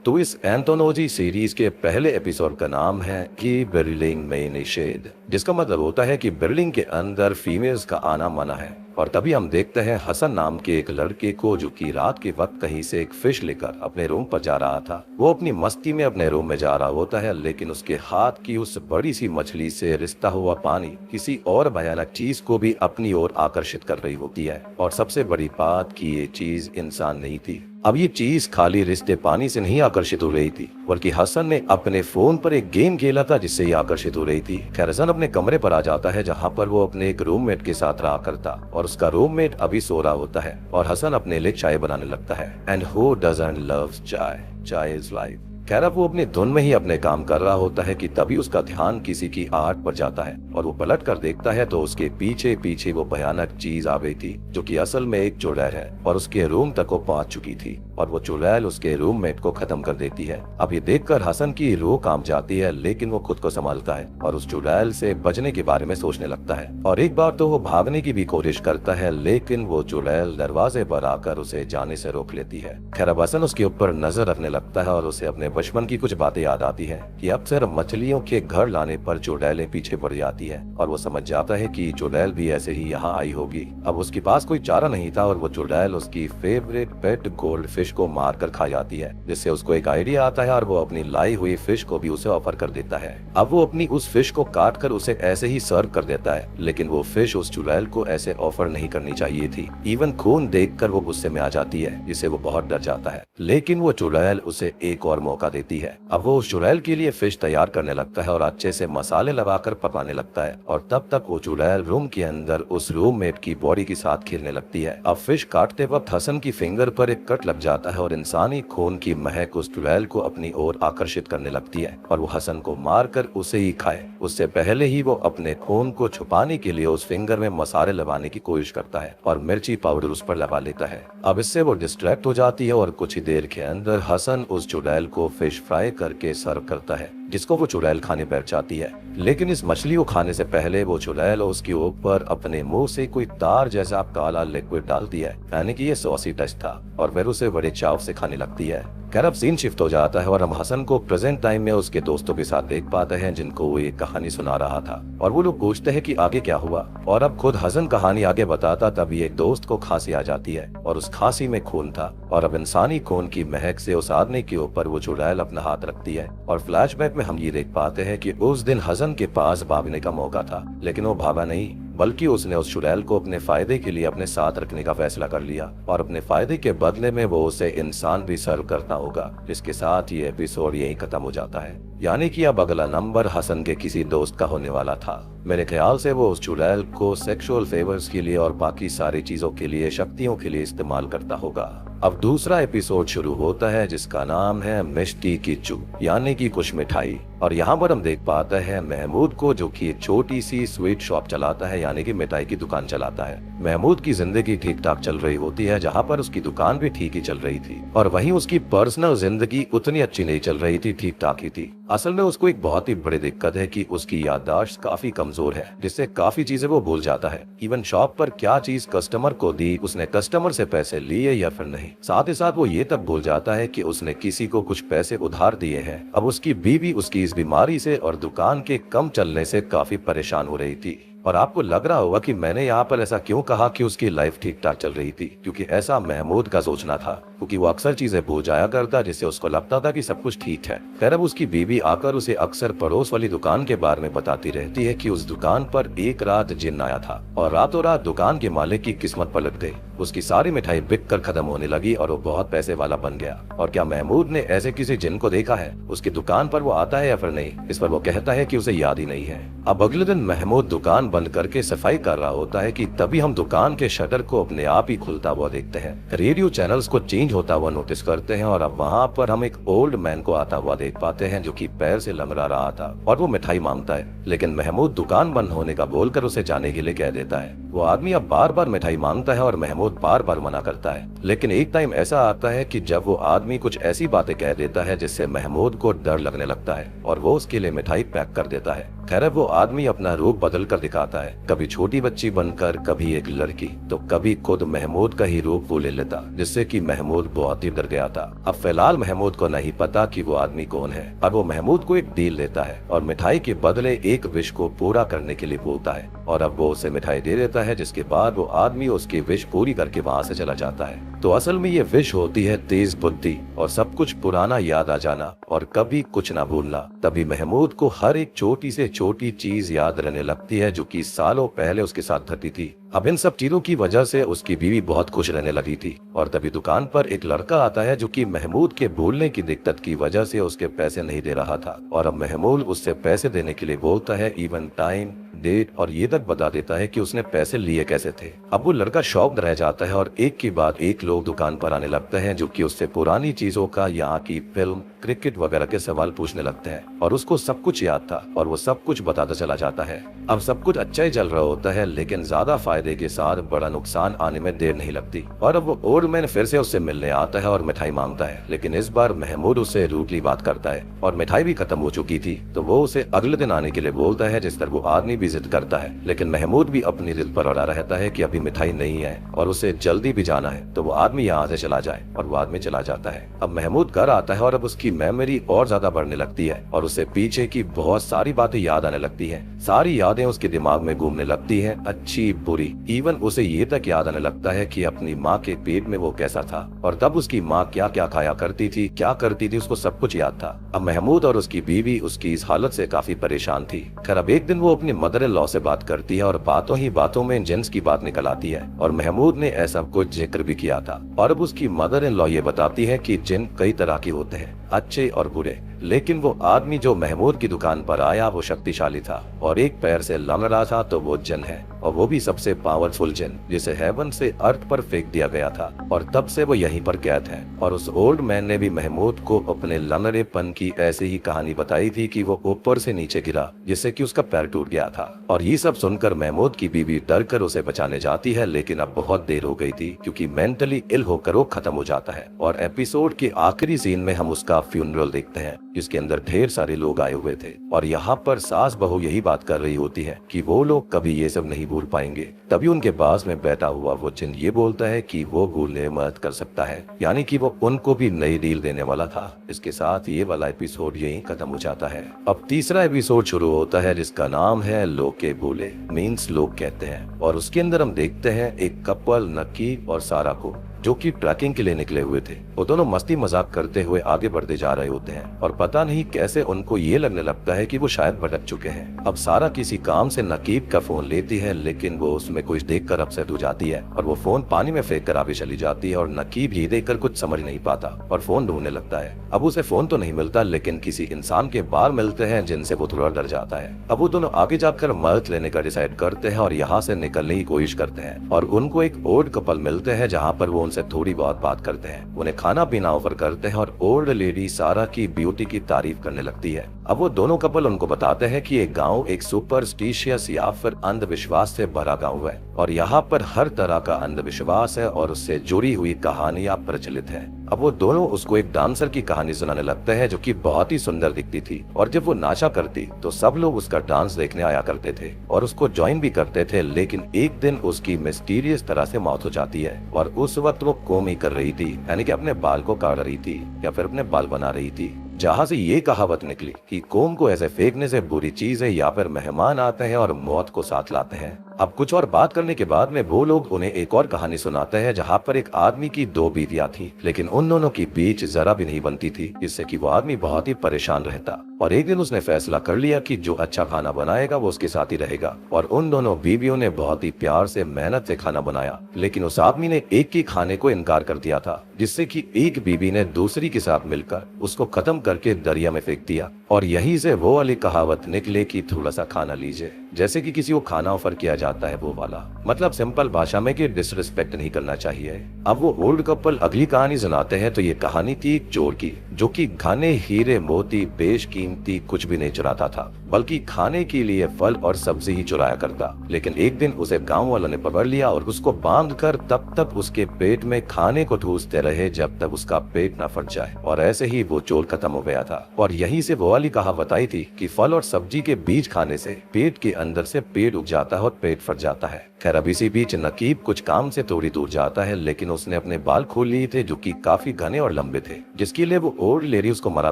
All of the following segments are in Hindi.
तो इस एंथोलॉजी सीरीज के पहले एपिसोड का नाम है कि बिल्डिंग में निषेध, जिसका मतलब होता है कि बिल्डिंग के अंदर फीमेल्स का आना मना है। और तभी हम देखते हैं हसन नाम के एक लड़के को जो कि रात के वक्त कहीं से एक फिश लेकर अपने रूम पर जा रहा था। वो अपनी मस्ती में अपने रूम में जा रहा होता है, लेकिन उसके हाथ की उस बड़ी सी मछली से रिश्ता हुआ पानी किसी और भयानक चीज को भी अपनी ओर आकर्षित कर रही होती है। और सबसे बड़ी बात कि ये चीज इंसान नहीं थी। अब ये चीज खाली रिश्ते पानी से नहीं आकर्षित हो रही थी, बल्कि हसन ने अपने फोन पर एक गेम खेला था जिससे ये आकर्षित हो रही थी। खैर हसन अपने कमरे पर आ जाता है जहाँ पर वो अपने एक रूममेट के साथ रहा करता, और उसका रूममेट अभी सो रहा होता है और हसन अपने लिए चाय बनाने लगता है। एंड हु डजंट लव चाय, चाय इज लाइफ। खैर अब वो अपनी धुन में ही अपने काम कर रहा होता है कि तभी उसका ध्यान किसी की आहट पर जाता है और वो पलट कर देखता है तो उसके पीछे पीछे वो भयानक चीज आ गई थी, जो कि असल में एक चुड़ैल है और उसके रूम तक वो पहुंच चुकी थी और वो चुड़ैल उसके रूममेट को खत्म कर देती है। अब ये देखकर हसन की रूह कांप जाती है, लेकिन वो खुद को संभालता है और उस चुड़ैल से बचने के बारे में सोचने लगता है। और एक बार तो वो भागने की भी कोशिश करता है, लेकिन वो चुड़ैल दरवाजे पर आकर उसे जाने से रोक लेती है। खैर अब हसन उसके ऊपर नजर रखने लगता है और उसे अपने बचपन की कुछ बातें याद आती है कि अक्सर मछलियों के घर लाने पर चुड़ैलें पीछे पड़ जाती है, और वो समझ जाता है कि चुड़ैल भी ऐसे ही यहाँ आई होगी। अब उसके पास कोई चारा नहीं था और वो चुड़ैल उसकी फेवरेट पेट गोल्ड फिश को मार कर खा जाती है, जिससे उसको एक आइडिया आता है और वो अपनी लाई हुई फिश को भी उसे ऑफर कर देता है। अब वो अपनी उस फिश को काट कर उसे ऐसे ही सर्व कर देता है, लेकिन वो फिश उस चुड़ैल को ऐसे ऑफर नहीं करनी चाहिए थी। इवन खून देखकर वो गुस्से में आ जाती है, जिससे वो बहुत डर जाता है, लेकिन वो चुड़ैल उसे एक और मौका देती है। अब वो उस चुड़ैल के लिए फिश तैयार करने लगता है और अच्छे से मसाले लगाकर पकाने लगता है, और तब तक वो चुड़ैल रूम के अंदर उस रूममेट की बॉडी के साथ खेलने लगती है। अब फिश काटते वक्त हसन की फिंगर पर एक कट लग जाता है और इंसानी खून की महक उस चुड़ैल को अपनी ओर आकर्षित करने लगती है और वो हसन को मारकर उसे ही खाए उससे पहले ही वो अपने खून को छुपाने के लिए उस फिंगर में मसाले लगाने की कोशिश करता है और मिर्ची पाउडर उस पर लगा लेता है। अब इससे वो डिस्ट्रैक्ट हो जाती है और कुछ ही देर के अंदर हसन उस चुड़ैल को फिश फ्राई करके सर्व करता है, जिसको वो चुड़ैल खाने बैठ जाती है। लेकिन इस मछली को खाने से पहले वो चुड़ैल उसके ऊपर अपने मुंह से कोई तार जैसा काला लिक्विड डालती है, यानी कि ये सॉसी टच था, और फिर उसे बड़े चाव से खाने लगती है। खैर अब सीन शिफ्ट हो जाता है और हम हसन को प्रेजेंट टाइम में उसके दोस्तों के साथ देख पाते हैं, जिनको वो एक कहानी सुना रहा था, और वो लोग पूछते हैं कि आगे क्या हुआ। और अब खुद हसन कहानी आगे बताता तब एक दोस्त को खांसी आ जाती है और उस खांसी में खून था, और अब इंसानी खून की महक से उस आदमी के ऊपर वो चुड़ैल अपना हाथ रखती है। और फ्लैशबैक में हम ये देख पाते हैं कि उस दिन हसन के पास भागने का मौका था, लेकिन वो भागा नहीं, बल्कि उसने उस चुड़ैल को अपने फायदे के लिए अपने साथ रखने का फैसला कर लिया, और अपने फायदे के बदले में वो उसे इंसान भी सर्व करता होगा। जिसके साथ ये एपिसोड यही खत्म हो जाता है, यानी कि अब अगला नंबर हसन के किसी दोस्त का होने वाला था। मेरे ख्याल से वो उस चुड़ैल को सेक्सुअल फेवर्स के लिए और बाकी सारी चीजों के लिए, शक्तियों के लिए इस्तेमाल करता होगा। अब दूसरा एपिसोड शुरू होता है जिसका नाम है मिष्टी की चू, यानी कि कुछ मिठाई। और यहाँ पर हम देख पाते हैं महमूद को, जो कि एक छोटी सी स्वीट शॉप चलाता है, यानी कि मिठाई की दुकान चलाता है। महमूद की जिंदगी ठीक ठाक चल रही होती है, जहाँ पर उसकी दुकान भी ठीक ही चल रही थी, और वहीं उसकी पर्सनल जिंदगी उतनी अच्छी नहीं चल रही थी, ठीक ठाक ही थी। असल में उसको एक बहुत ही बड़ी दिक्कत है कि उसकी याददाश्त काफी कमजोर है, जिससे काफी चीजें वो भूल जाता है। इवन शॉप पर क्या चीज कस्टमर को दी, उसने कस्टमर से पैसे लिए या फिर नहीं। साथ ही साथ वो ये तक भूल जाता है कि उसने किसी को कुछ पैसे उधार दिए हैं। अब उसकी बीवी उसकी इस बीमारी से और दुकान के कम चलने से काफी परेशान हो रही थी। और आपको लग रहा होगा कि मैंने यहाँ पर ऐसा क्यों कहा कि उसकी लाइफ ठीक ठाक चल रही थी, क्योंकि ऐसा महमूद का सोचना था, क्योंकि वो अक्सर चीजें भूल जाया करता, जिससे उसको लगता था कि सब कुछ ठीक है। खैर अब उसकी बीवी आकर उसे अक्सर पड़ोस वाली दुकान के बारे में बताती रहती है कि उस दुकान पर एक रात जिन्न आया था और रातों रात दुकान के मालिक की किस्मत पलट गई। उसकी सारी मिठाई बिक कर खत्म होने लगी और वो बहुत पैसे वाला बन गया। और क्या महमूद ने ऐसे किसी जिन्न को देखा है? उसकी दुकान पर वो आता है या फिर नहीं? इस पर वो कहता है कि उसे याद ही नहीं है। अब अगले दिन महमूद दुकान बंद करके सफाई कर रहा होता है कि तभी हम दुकान के शटर को अपने आप ही खुलता हुआ देखते हैं। रेडियो चैनल्स को चेंज होता हुआ नोटिस करते हैं, और अब वहाँ पर हम एक ओल्ड मैन को आता हुआ देख पाते हैं, जो कि पैर से लंगड़ा रहा था और वो मिठाई मांगता है, लेकिन महमूद दुकान बंद होने का बोलकर उसे जाने के लिए कह देता है। वो आदमी अब बार बार मिठाई मांगता है और महमूद बार बार मना करता है, लेकिन एक टाइम ऐसा आता है कि जब वो आदमी कुछ ऐसी बातें कह देता है जिससे महमूद को डर लगने लगता है और वो उसके लिए मिठाई पैक कर देता है। खैर वो आदमी अपना रूप बदल कर दिखा आता है, कभी छोटी बच्ची बनकर, कभी एक लड़की, तो कभी खुद महमूद का ही रूप वो ले लेता, जिससे कि महमूद बहुत ही डर गया था। अब फिलहाल महमूद को नहीं पता कि वो आदमी कौन है, और वो महमूद को एक डील देता है और मिठाई के बदले एक विश को पूरा करने के लिए बोलता है, और अब वो उसे मिठाई दे देता है, जिसके बाद वो आदमी उसकी विश पूरी करके वहाँ से चला जाता है। तो असल में ये विश होती है तेज बुद्धि और सब कुछ पुराना याद आ जाना और कभी कुछ ना भूलना। तभी महमूद को हर एक छोटी से छोटी चीज याद रहने लगती है जो कि सालों पहले उसके साथ घटी थी। अब इन सब चीजों की वजह से उसकी बीवी बहुत खुश रहने लगी थी, और तभी दुकान पर एक लड़का आता है जो कि महमूद के भूलने की दिक्कत की वजह से उसके पैसे नहीं दे रहा था, और अब महमूद उससे पैसे देने के लिए बोलता है, इवन टाइम, डेट और ये तक बता देता है कि उसने पैसे लिए कैसे थे। अब वो लड़का शॉक्ड रह जाता है और एक के बाद एक लोग दुकान पर आने लगते हैं जो कि उससे पुरानी चीजों का, यहाँ की फिल्म, क्रिकेट वगैरह के सवाल पूछने लगते हैं, और उसको सब कुछ याद था और वो सब कुछ बताता चला जाता है। अब सब कुछ अच्छा ही चल रहा होता है, लेकिन ज्यादा फायदे के साथ बड़ा नुकसान आने में देर नहीं लगती, और अब वो ओल्ड मैन फिर से उससे मिलने आता है और मिठाई मांगता है, लेकिन इस बार महमूद उससे रूडली बात करता है और मिठाई भी खत्म हो चुकी थी, तो वो उसे अगले दिन आने के लिए बोलता है, जिस पर वो आदमी भी जिद करता है, लेकिन महमूद भी अपनी जिद पर अड़ा रहता है कि अभी मिठाई नहीं है और उसे जल्दी भी जाना है, तो वो आदमी यहाँ से चला जाए, और वो आदमी चला जाता है। अब महमूद घर आता है और अब उसकी मेमोरी और ज्यादा बढ़ने लगती है और उसे पीछे की बहुत सारी बातें याद आने लगती हैं। सारी यादें उसके दिमाग में घूमने लगती हैं, अच्छी बुरी, इवन उसे ये तक याद आने लगता है कि अपनी माँ के पेट में वो कैसा था और तब उसकी माँ क्या क्या खाया करती थी, क्या करती थी, उसको सब कुछ याद था। अब महमूद और उसकी बीवी उसकी इस हालत से काफी परेशान थी। खैर अब एक दिन वो अपनी मदर इन लॉ से बात करती है और बातों ही बातों में जेंस की बात निकल आती है, और महमूद ने ऐसा कुछ जिक्र भी किया था, और अब उसकी मदर इन लॉ ये बताती है कि जिन कई तरह के होते हैं, अच्छे और बुरे, लेकिन वो आदमी जो महमूद की दुकान पर आया वो शक्तिशाली था और एक पैर से लंग रहा था, तो वो जिन है, और वो भी सबसे पावरफुल जिन, जिसे हेवन से अर्थ पर फेंक दिया गया था, और तब से वो यहीं पर कैद है। और उस ओल्ड मैन ने भी महमूद को अपने लंगड़ेपन की ऐसी ही कहानी बताई थी कि वो ऊपर से नीचे गिरा, जिससे कि उसका पैर टूट गया था। और ये सब सुनकर महमूद की बीवी डर कर उसे बचाने जाती है, लेकिन अब बहुत देर हो गई थी, क्योंकि मेंटली इल होकर वो खत्म हो जाता है। और एपिसोड के आखिरी सीन में हम उसका फ्यूनरल देखते हैं, जिसके अंदर ढेर सारे लोग आए हुए थे, और यहाँ पर सास बहू यही बात कर रही होती है कि वो लोग कभी ये सब नहीं भूल पाएंगे। तभी उनके पास में बैठा हुआ वो जिन ये बोलता है कि वो भूलने में मदद कर सकता है, यानी कि वो उनको भी नई डील देने वाला था। इसके साथ ये वाला एपिसोड यहीं खत्म हो जाता है। अब तीसरा एपिसोड शुरू होता है, जिसका नाम है लोग के बोले, मीन्स लोग कहते हैं, और उसके अंदर हम देखते हैं एक कपल नकीब और सारा को, जो कि ट्रैकिंग के लिए निकले हुए थे। वो दोनों मस्ती मजाक करते हुए आगे बढ़ते जा रहे होते हैं, और पता नहीं कैसे उनको ये लगने लगता है कि वो शायद भटक चुके हैं। अब सारा किसी काम से नकीब का फोन लेती है, लेकिन वो उसमें कुछ देखकर अपसेट हो जाती है और वो फोन पानी में फेंक कर आगे चली जाती है, और नकीब ये देखकर कुछ समझ नहीं पाता और फोन ढूंढने लगता है। अब उसे फोन तो नहीं मिलता, लेकिन किसी इंसान के बाल मिलते हैं जिनसे वो थोड़ा डर जाता है। अब वो दोनों आगे जाकर मदद लेने का डिसाइड करते हैं और यहाँ से निकलने की कोशिश करते हैं, और उनको एक ओल्ड कपल मिलते हैं जहाँ पर वो उनसे थोड़ी बहुत बात करते हैं, उन्हें खाना पीना ऑफर करते हैं, और ओल्ड लेडी सारा की ब्यूटी की तारीफ करने लगती है। अब वो दोनों कपल उनको बताते हैं कि एक गांव एक सुपरस्टिशियस या फिर अंधविश्वास से भरा गांव है, और यहाँ पर हर तरह का अंधविश्वास है और उससे जुड़ी हुई कहानियां प्रचलित है। अब वो दोनों उसको एक डांसर की कहानी सुनाने लगते हैं जो कि बहुत ही सुंदर दिखती थी, और जब वो नाचा करती तो सब लोग उसका डांस देखने आया करते थे और उसको ज्वाइन भी करते थे, लेकिन एक दिन उसकी मिस्टीरियस तरह से मौत हो जाती है, और उस वक्त वो कोम ही कर रही थी, यानी कि अपने बाल को काट रही थी या फिर अपने बाल बना रही थी, जहाँ से ये कहावत निकली कि कोम को ऐसे फेंकने से बुरी चीज है, या फिर मेहमान आते हैं और मौत को साथ लाते हैं। अब कुछ और बात करने के बाद में वो लोग उन्हें एक और कहानी सुनाते हैं, जहाँ पर एक आदमी की दो बीवियां थी, लेकिन उन दोनों की बीच जरा भी नहीं बनती थी, जिससे कि वो आदमी बहुत ही परेशान रहता। और एक दिन उसने फैसला कर लिया कि जो अच्छा खाना बनाएगा वो उसके साथ ही रहेगा, और उन दोनों बीवियों ने बहुत ही प्यार से मेहनत से खाना बनाया, लेकिन उस आदमी ने एक ही खाने को इनकार कर दिया था, जिससे कि एक बीवी ने दूसरी के साथ मिलकर उसको खत्म करके दरिया में फेंक दिया। और यही से वो वाली कहावत निकले कि थोड़ा सा खाना लीजिए, जैसे कि किसी को खाना ऑफर किया जाता है वो वाला, मतलब सिंपल भाषा में कि डिसरिस्पेक्ट नहीं करना चाहिए। अब वो ओल्ड कपल अगली कहानी सुनाते हैं, तो ये कहानी थी एक चोर की, जो कि घने हीरे मोती बेशकीमती कुछ भी नहीं चुराता था, बल्कि खाने के लिए फल और सब्जी ही चुराया करता। लेकिन एक दिन उसे गांव वालों ने पकड़ लिया और उसको बांध कर तब तक उसके पेट में खाने को ठूसते रहे जब तक उसका पेट न फट जाए, और ऐसे ही वो चोर खत्म हो गया था। और यहीं से वो वाली कहावत आई थी कि फल और सब्जी के बीज खाने से पेट के अंदर से पेट उग जाता है और पेट फट जाता है। खैर अब इसी बीच नकीब कुछ काम से थोड़ी दूर जाता है, लेकिन उसने अपने बाल खोल लिए थे जो कि काफी घने और लंबे थे, जिसके लिए वो ओल्ड लेडी उसको मना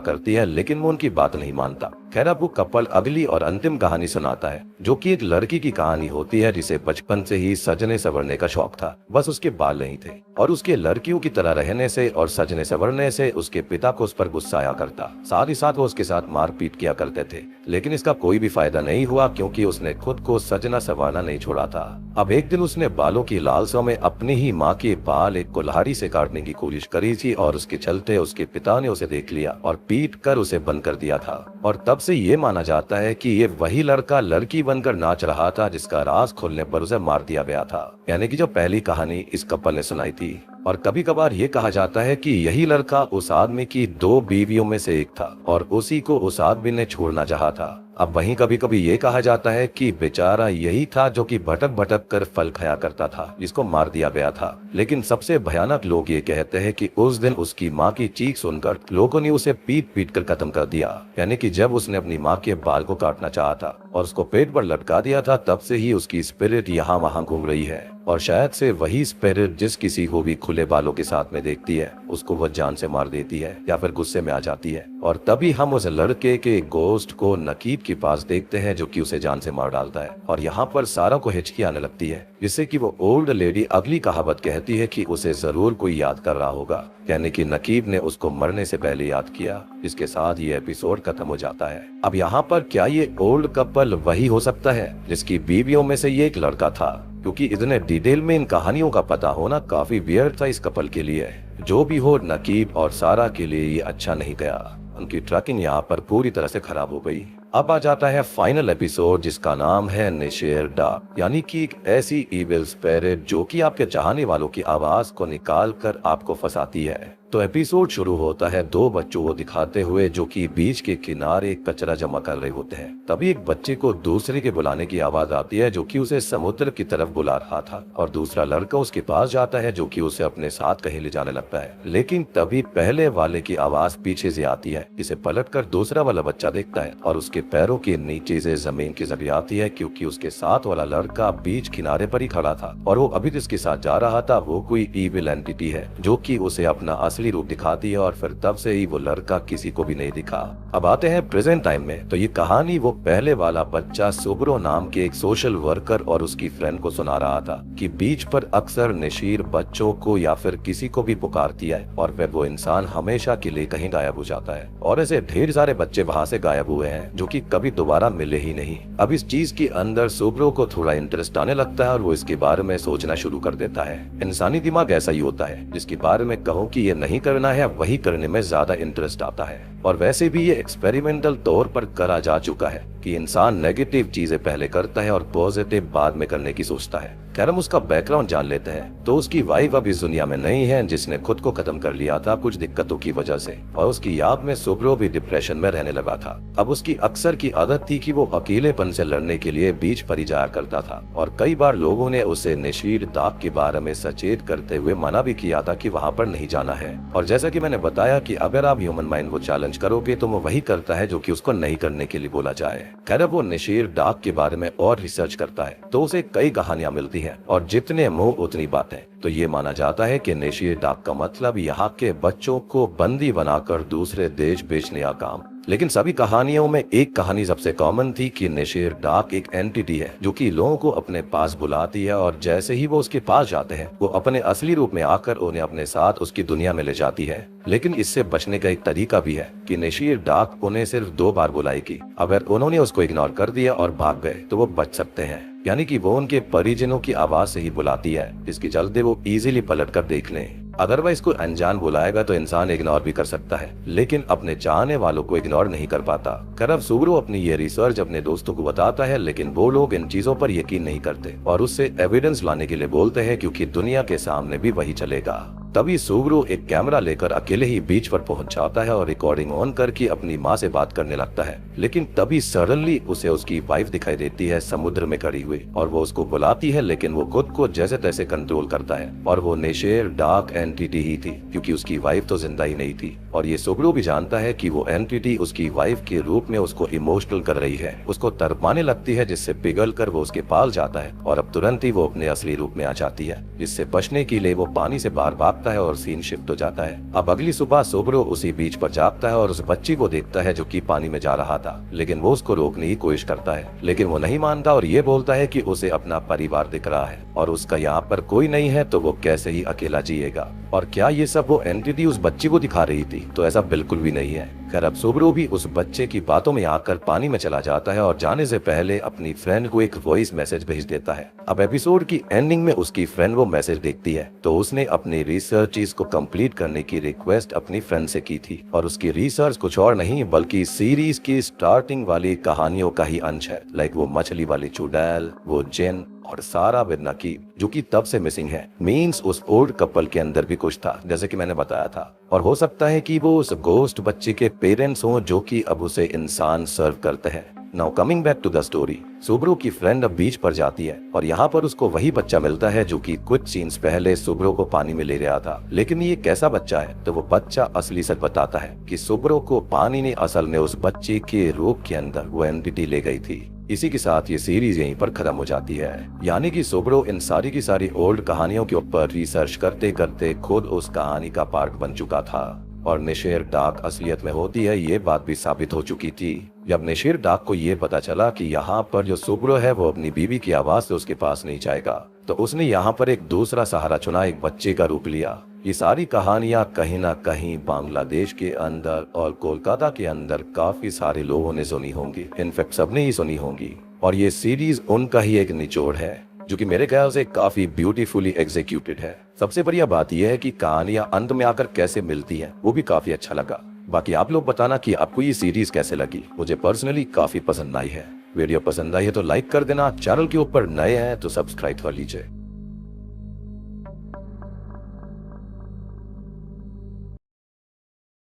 करती है, लेकिन वो उनकी बात नहीं मानता। खैर अब वो कपल अगली और अंतिम कहानी सुनाता है, जो कि एक लड़की की कहानी होती है जिसे बचपन से ही सजने संवरने का शौक था, बस उसके बाल नहीं थे। और उसके लड़कियों की तरह रहने से और सजने संवरने से उसके पिता को उस पर गुस्सा आया करता। साथ ही साथ वो उसके साथ मारपीट किया करते थे, लेकिन इसका कोई भी फायदा नहीं हुआ क्योंकि उसने खुद को सजना संवारना नहीं छोड़ा था। अब एक दिन उसने बालों की लालसा में अपनी ही माँ के बाल एक कुल्हाड़ी से काटने की कोशिश करी थी और उसके चलते उसके पिता ने उसे देख लिया और पीट कर उसे बंद कर दिया था। और तब से ये माना जाता है कि ये वही लड़का लड़की बनकर नाच रहा था जिसका राज खोलने पर उसे मार दिया गया था, यानी कि जो पहली कहानी इस कपल ने सुनाई थी। और कभी कभार ये कहा जाता है कि यही लड़का उस आदमी की 2 बीवियों में से एक था और उसी को उस आदमी ने छोड़ना चाहा था। अब वहीं कभी कभी ये कहा जाता है कि बेचारा यही था जो कि भटक भटक कर फल खाया करता था, जिसको मार दिया गया था। लेकिन सबसे भयानक लोग ये कहते हैं कि उस दिन उसकी माँ की चीख सुनकर लोगों ने उसे पीट पीट कर खत्म कर दिया, यानी कि जब उसने अपनी माँ के बाल को काटना चाहा था और उसको पेट पर लटका दिया था, तब से ही उसकी स्पिरिट यहाँ वहाँ घूम रही है। और शायद से वही स्पिरिट जिस किसी को भी खुले बालों के साथ में देखती है उसको वह जान से मार देती है या फिर गुस्से में आ जाती है। और तभी हम उस लड़के के गोस्ट को नकीब के पास देखते हैं जो कि उसे जान से मार डालता है। और यहाँ पर सारा को हिचकी आने लगती है, जिससे कि वो ओल्ड लेडी अगली कहावत कहती है कि उसे जरूर कोई याद कर रहा होगा, यानी कि नकीब ने उसको मरने से पहले याद किया। जिसके साथ ये एपिसोड खत्म हो जाता है। अब यहाँ पर क्या ये ओल्ड कपल वही हो सकता है जिसकी बीवियों में से ये एक लड़का था? क्योंकि इतने डिटेल में इन कहानियों का पता होना काफी वियर्ड था इस कपल के लिए। जो भी हो, नकीब और सारा के लिए ये अच्छा नहीं गया। उनकी ट्रैकिंग यहाँ पर पूरी तरह से खराब हो गई। अब आ जाता है फाइनल एपिसोड जिसका नाम है निशेर डार्क, यानी कि एक ऐसी इविल स्पिरिट जो कि आपके चाहने वालों की आवाज को निकाल कर आपको फंसाती है। तो एपिसोड शुरू होता है 2 बच्चों को दिखाते हुए जो कि बीच के किनारे कचरा जमा कर रहे होते हैं। तभी एक बच्चे को दूसरे के बुलाने की आवाज आती है जो कि उसे समुद्र की तरफ बुला रहा था और दूसरा लड़का उसके पास जाता है जो कि उसे अपने साथ कहीं ले जाने लगता है। लेकिन तभी पहले वाले की आवाज पीछे से आती है, जिसे पलटकर दूसरा वाला बच्चा देखता है और उसके पैरों के नीचे से जमीन की जगह आती है, क्योंकि उसके साथ वाला लड़का बीच किनारे पर ही खड़ा था और वो अभी जिसके साथ जा रहा था वो कोई इविल एंटिटी है जो कि उसे अपना असली रूप दिखाती है। और फिर तब से ही वो लड़का किसी को भी नहीं दिखा। अब आते हैं प्रेजेंट टाइम में। तो ये कहानी वो पहले वाला बच्चा सुब्रो नाम के एक सोशल वर्कर और उसकी फ्रेंड को सुना रहा था कि बीच पर अक्सर नशीर बच्चों को या फिर किसी को भी पुकारती है और फिर वो इंसान हमेशा के लिए कहीं गायब हो जाता है। और ऐसे ढेर सारे बच्चे वहाँ से गायब हुए हैं जो कि कभी दोबारा मिले ही नहीं। अब इस चीज के अंदर सुब्रो को थोड़ा इंटरेस्ट आने लगता है और वो इसके बारे में सोचना शुरू कर देता है। इंसानी दिमाग ऐसा ही होता है, जिसके बारे में कहूँ कि ये नहीं करना है वही करने में ज्यादा इंटरेस्ट आता है। और वैसे भी ये एक्सपेरिमेंटल तौर पर करा जा चुका है कि इंसान नेगेटिव चीजें पहले करता है और पॉजिटिव बाद में करने की सोचता है। खैर हम उसका बैकग्राउंड जान लेते हैं। तो उसकी वाइफ अब इस दुनिया में नहीं है, जिसने खुद को खत्म कर लिया था कुछ दिक्कतों की वजह से, और उसकी याद में सुब्रो भी डिप्रेशन में रहने लगा था। अब उसकी अक्सर की आदत थी कि वो अकेलेपन से लड़ने के लिए बीच पर ही जाया करता था और कई बार लोगों ने उसे नशीर दाग के बारे में सचेत करते हुए मना भी किया था कि वहाँ पर नहीं जाना है। और जैसा कि मैंने बताया कि अगर आप ह्यूमन माइंड को चैलेंज करोगे तो वो वही करता है जो कि उसको नहीं करने के लिए बोला जाए। खैर वो नशीर डाक के बारे में और रिसर्च करता है तो उसे कई कहानियां मिलती हैं और जितने मुंह उतनी बातें। तो ये माना जाता है कि नशीर डाक का मतलब यहाँ के बच्चों को बंदी बनाकर दूसरे देश बेचने का काम। लेकिन सभी कहानियों में एक कहानी सबसे कॉमन थी कि नशीर डाक एक एंटिटी है जो कि लोगों को अपने पास बुलाती है और जैसे ही वो उसके पास जाते हैं वो अपने असली रूप में आकर उन्हें अपने साथ उसकी दुनिया में ले जाती है। लेकिन इससे बचने का एक तरीका भी है कि नशीर डाक उन्हें सिर्फ 2 बार बुलाएगी। अगर उन्होंने उसको इग्नोर कर दिया और भाग गए तो वो बच सकते हैं, यानी कि वो उनके परिजनों की आवाज से ही बुलाती है, जिसके चलते वो इजीली पलट कर देख लें। अगर वह इसको अनजान बुलाएगा तो इंसान इग्नोर भी कर सकता है, लेकिन अपने चाहने वालों को इग्नोर नहीं कर पाता। करब सुब्रो अपनी ये रिसर्च अपने दोस्तों को बताता है, लेकिन वो लोग इन चीजों पर यकीन नहीं करते और उससे एविडेंस लाने के लिए बोलते हैं क्योंकि दुनिया के सामने भी वही चलेगा। तभी सुब्रू एक कैमरा लेकर अकेले ही बीच पर पहुंच जाता है और रिकॉर्डिंग ऑन करके अपनी माँ से बात करने लगता है। लेकिन तभी सडनली उसे उसकी वाइफ दिखाई देती है समुद्र में खड़ी हुई, और वो उसको बुलाती है, लेकिन वो खुद को जैसे तैसे कंट्रोल करता है। और वो नेशेर डार्क एंटिटी ही थी, क्योंकि उसकी वाइफ तो जिंदा ही नहीं थी। और ये सुब्रू भी जानता है कि वो एंटिटी उसकी वाइफ के रूप में उसको इमोशनल कर रही है, उसको तड़पाने लगती है, जिससे पिघल कर वो उसके पाल जाता है और अब तुरंत ही वो अपने असली रूप में आ जाती है। जिससे बचने के लिए वो पानी से बाहर भागता है और सीन शिफ्ट हो जाता है। अब अगली सुबह सुब्रू उसी बीच पर जागता है और उस बच्ची को देखता है जो कि पानी में जा रहा था, लेकिन वो उसको रोकने की कोशिश करता है, लेकिन वो नहीं मानता और ये बोलता है कि उसे अपना परिवार दिख रहा है और उसका यहाँ पर कोई नहीं है, तो वो कैसे ही अकेला जिएगा। और क्या ये सब वो एंटिटी उस बच्ची को दिखा रही थी? तो ऐसा बिल्कुल भी नहीं है। खैर, अब सुब्रू भी उस बच्चे की बातों में आकर पानी में चला जाता है और जाने से पहले अपनी फ्रेंड को एक वॉइस मैसेज भेज देता है। अब एपिसोड की एंडिंग में उसकी फ्रेंड वो मैसेज देखती है, तो उसने अपनी रिसर्च को कंप्लीट करने की रिक्वेस्ट अपनी फ्रेंड से की थी, और उसकी रिसर्च कुछ और नहीं बल्कि सीरीज की स्टार्टिंग वाली कहानियों का ही अंश है। लाइक वो मछली वाली चुड़ैल, वो जिन और सारा बिन नकीब जो कि तब से मिसिंग है। मीन्स उस ओल्ड कपल के अंदर भी कुछ था, जैसे कि मैंने बताया था। और हो सकता है कि वो उस गोस्ट बच्चे के पेरेंट्स हों जो कि अब उसे इंसान सर्व करते हैं। Now coming back to the story, Subru की फ्रेंड अब बीच पर जाती है और यहाँ पर उसको वही बच्चा मिलता है जो कि कुछ सीन्स पहले सुब्रू को पानी में ले रहा था। लेकिन ये कैसा बच्चा है? तो वो बच्चा असली सच बताता है कि सुब्रू को पानी ने असल में उस बच्चे के रूप के अंदर वो एंटिटी ले गई थी। इसी के साथ ये सीरीज यहीं पर खत्म हो जाती है। यानी कि सुब्रू इन सारी की सारी ओल्ड कहानियों के ऊपर रिसर्च करते करते खुद उस कहानी का पार्ट बन चुका था, और नेशेर डार्क असलियत में होती है, ये बात भी साबित हो चुकी थी। जब नेशेर डार्क को ये पता चला कि यहाँ पर जो सुब्रू है वो अपनी बीवी की आवाज से उसके पास नहीं जाएगा, तो उसने यहाँ पर एक दूसरा सहारा चुना, एक बच्चे का रूप लिया। ये सारी कहानियां कहीं ना कहीं बांग्लादेश के अंदर और कोलकाता के अंदर काफी सारे लोगों ने सुनी होंगी, इनफैक्ट सबने ही सुनी होंगी। और ये सीरीज उनका ही एक निचोड़ है जो कि मेरे ख्याल से काफी ब्यूटीफुली एग्जीक्यूटेड है। सबसे बढ़िया बात यह है कि कहानियां अंत में आकर कैसे मिलती हैं, वो भी काफी अच्छा लगा। बाकी आप लोग बताना कि आपको ये सीरीज कैसे लगी। मुझे पर्सनली काफी पसंद आई है। वीडियो पसंद आई है तो लाइक कर देना, चैनल के ऊपर नए हैं तो सब्सक्राइब कर लीजिए।